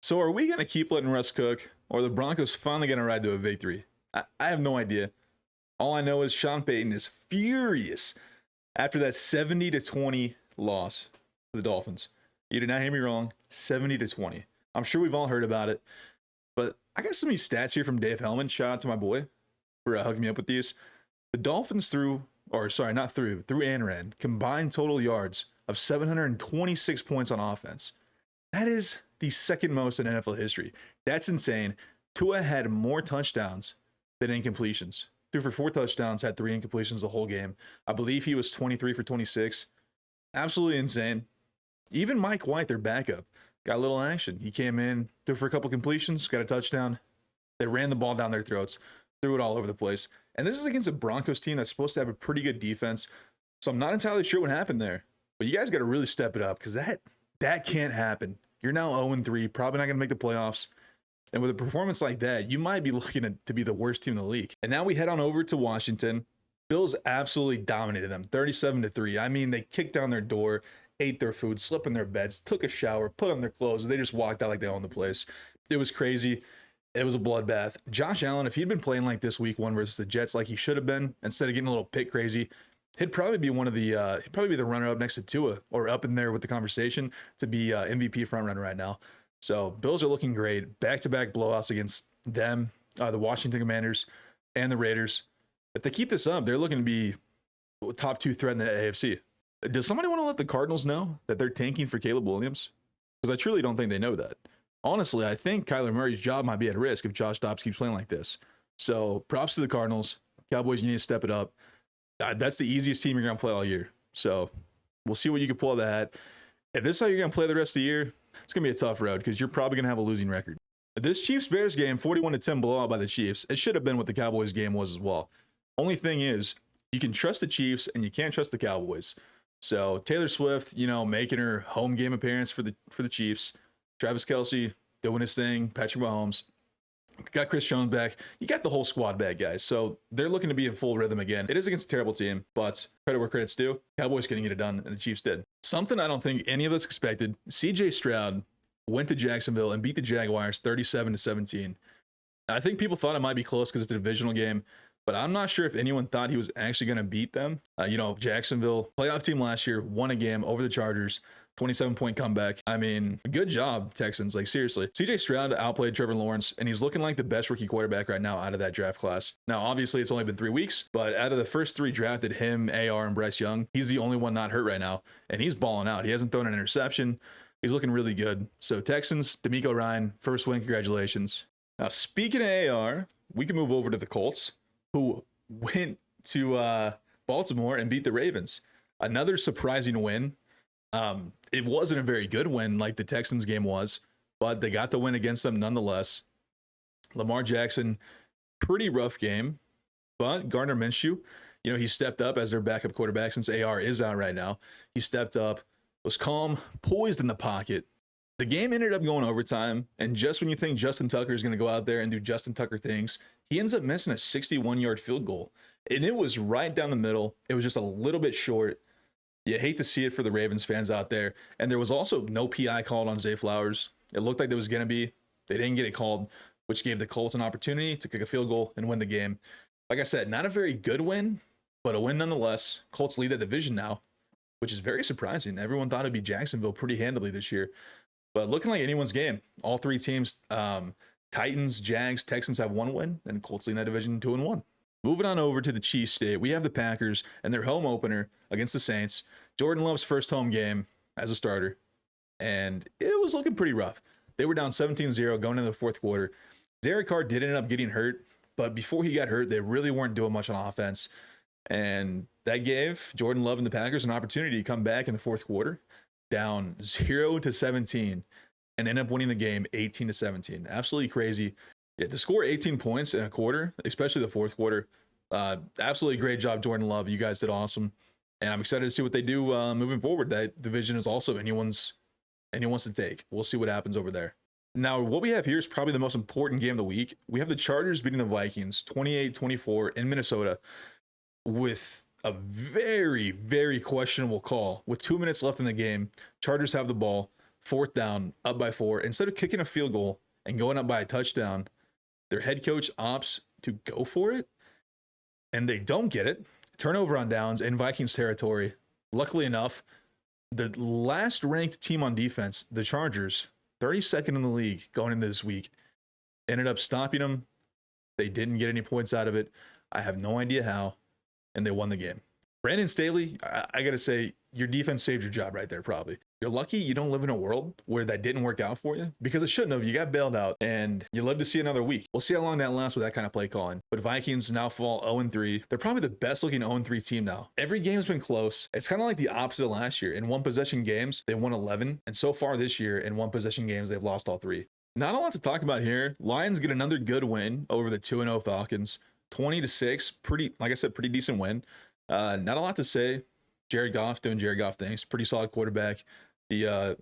So are we going to keep letting Russ cook, or are the Broncos finally going to ride to a victory? I have no idea. All I know is Sean Payton is furious after that 70-20 loss to the Dolphins. You did not hear me wrong, 70-20. I'm sure we've all heard about it, but I got some of these stats here from Dave Hellman. Shout out to my boy for hooking me up with these. The Dolphins through and ran combined total yards of 726 points on offense. That is the second most in NFL history. That's insane. Tua had more touchdowns than incompletions. Threw for 4 touchdowns, had 3 incompletions the whole game. I believe he was 23 for 26. Absolutely insane. Even Mike White, their backup, got a little action. He came in, threw for a couple completions, got a touchdown. They ran the ball down their throats, threw it all over the place. And this is against a Broncos team that's supposed to have a pretty good defense. So I'm not entirely sure what happened there. But you guys got to really step it up because that can't happen. You're now 0-3, probably not going to make the playoffs. And with a performance like that, you might be looking to be the worst team in the league. And now we head on over to Washington. Bills absolutely dominated them, 37-3. I mean, they kicked down their door, ate their food, slept in their beds, took a shower, put on their clothes, and they just walked out like they owned the place. It was crazy. It was a bloodbath. Josh Allen, if he'd been playing like this week 1 versus the Jets like he should have been, instead of getting a little pit crazy, he'd probably be the runner-up next to Tua, or up in there with the conversation to be MVP front-runner right now. So Bills are looking great. Back-to-back blowouts against them, the Washington Commanders, and the Raiders. If they keep this up, they're looking to be a top 2 threat in the AFC. Does somebody want to let the Cardinals know that they're tanking for Caleb Williams? Because I truly don't think they know that. Honestly, I think Kyler Murray's job might be at risk if Josh Dobbs keeps playing like this. So props to the Cardinals. Cowboys, you need to step it up. That's the easiest team you're going to play all year. So we'll see what you can pull out of the hat. If this is how you're going to play the rest of the year, it's going to be a tough road because you're probably going to have a losing record. This Chiefs-Bears game, 41-10 blowout by the Chiefs, it should have been what the Cowboys game was as well. Only thing is, you can trust the Chiefs and you can't trust the Cowboys. So Taylor Swift, making her home game appearance for the Chiefs. Travis Kelce doing his thing. Patrick Mahomes. Got Chris Jones back. You got the whole squad back, guys. So they're looking to be in full rhythm again. It is against a terrible team, but credit where credit's due. Cowboys couldn't get it done, and the Chiefs did. Something I don't think any of us expected. CJ Stroud went to Jacksonville and beat the Jaguars 37-17. I think people thought it might be close because it's a divisional game, but I'm not sure if anyone thought he was actually going to beat them. Jacksonville, playoff team last year, won a game over the Chargers. 27-point comeback. I mean, good job, Texans. Like, seriously. CJ Stroud outplayed Trevor Lawrence, and he's looking like the best rookie quarterback right now out of that draft class. Now, obviously, it's only been 3 weeks, but out of the first 3 drafted, him, AR, and Bryce Young, he's the only one not hurt right now, and he's balling out. He hasn't thrown an interception. He's looking really good. So, Texans, D'Amico Ryan, first win. Congratulations. Now, speaking of AR, we can move over to the Colts, who went to Baltimore and beat the Ravens. Another surprising win. It wasn't a very good win like the Texans game was, but they got the win against them nonetheless. Lamar Jackson, pretty rough game, but Gardner Minshew, he stepped up as their backup quarterback since AR is out right now. He stepped up, was calm, poised in the pocket. The game ended up going overtime, and just when you think Justin Tucker is going to go out there and do Justin Tucker things, he ends up missing a 61-yard field goal, and it was right down the middle. It was just a little bit short. You hate to see it for the Ravens fans out there. And there was also no PI called on Zay Flowers. It looked like there was going to be. They didn't get it called, which gave the Colts an opportunity to kick a field goal and win the game. Like I said, not a very good win, but a win nonetheless. Colts lead that division now, which is very surprising. Everyone thought it'd be Jacksonville pretty handily this year. But looking like anyone's game. All 3 teams, Titans, Jags, Texans have 1 win, and the Colts lead that division 2-1. Moving on over to the Chiefs State, we have the Packers and their home opener against the Saints. Jordan Love's first home game as a starter, and it was looking pretty rough. They were down 17-0 going into the 4th quarter. Derek Carr did end up getting hurt, but before he got hurt, they really weren't doing much on offense. And that gave Jordan Love and the Packers an opportunity to come back in the 4th quarter, down 0-17, and end up winning the game 18-17. Absolutely crazy. Yeah, to score 18 points in a quarter, especially the 4th quarter, absolutely great job, Jordan Love. You guys did awesome. And I'm excited to see what they do moving forward. That division is also anyone's to take. We'll see what happens over there. Now, what we have here is probably the most important game of the week. We have the Chargers beating the Vikings 28-24 in Minnesota with a very, very questionable call. With 2 minutes left in the game, Chargers have the ball, 4th down, up by 4. Instead of kicking a field goal and going up by a touchdown, their head coach opts to go for it, and they don't get it. Turnover on downs in Vikings territory. Luckily enough, the last ranked team on defense, the Chargers, 32nd in the league going into this week, ended up stopping them. They didn't get any points out of it. I have no idea how, and they won the game. Brandon Staley, I got to say, your defense saved your job right there, probably. You're lucky you don't live in a world where that didn't work out for you, because it shouldn't have. You got bailed out, and you live to see another week. We'll see how long that lasts with that kind of play calling. But Vikings now fall 0-3. They're probably the best-looking 0-3 team now. Every game's been close. It's kind of like the opposite of last year. In one-possession games, they won 11, and so far this year, in one-possession games, they've lost all 3. Not a lot to talk about here. Lions get another good win over the 2-0 Falcons. 20-6, pretty, like I said, pretty decent win. Not a lot to say. Jared Goff doing Jared Goff things. Pretty solid quarterback. The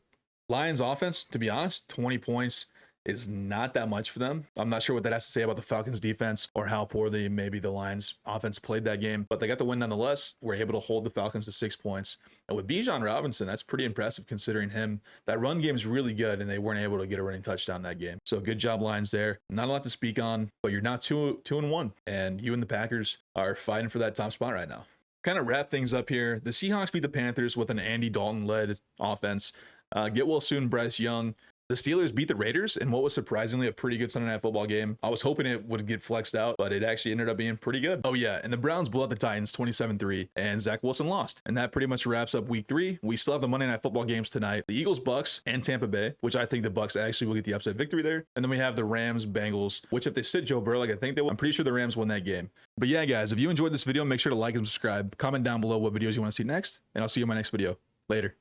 Lions offense, to be honest, 20 points is not that much for them. I'm not sure what that has to say about the Falcons defense or how poorly maybe the Lions offense played that game, but they got the win nonetheless. We're able to hold the Falcons to 6 points. And with Bijan Robinson, that's pretty impressive considering him. That run game is really good, and they weren't able to get a running touchdown that game. So good job, Lions, there. Not a lot to speak on, but you're not 2-1, and you and the Packers are fighting for that top spot right now. Kind of wrap things up here. The Seahawks beat the Panthers with an Andy Dalton-led offense. Get well soon, Bryce Young. The Steelers beat the Raiders in what was surprisingly a pretty good Sunday Night Football game. I was hoping it would get flexed out, but it actually ended up being pretty good. Oh yeah, and the Browns blew out the Titans 27-3, and Zach Wilson lost. And that pretty much wraps up week 3. We still have the Monday Night Football games tonight. The Eagles, Bucks, and Tampa Bay, which I think the Bucks actually will get the upset victory there. And then we have the Rams, Bengals, which if they sit Joe Burrow like I think they will, I'm pretty sure the Rams won that game. But yeah, guys, if you enjoyed this video, make sure to like and subscribe. Comment down below what videos you want to see next, and I'll see you in my next video. Later.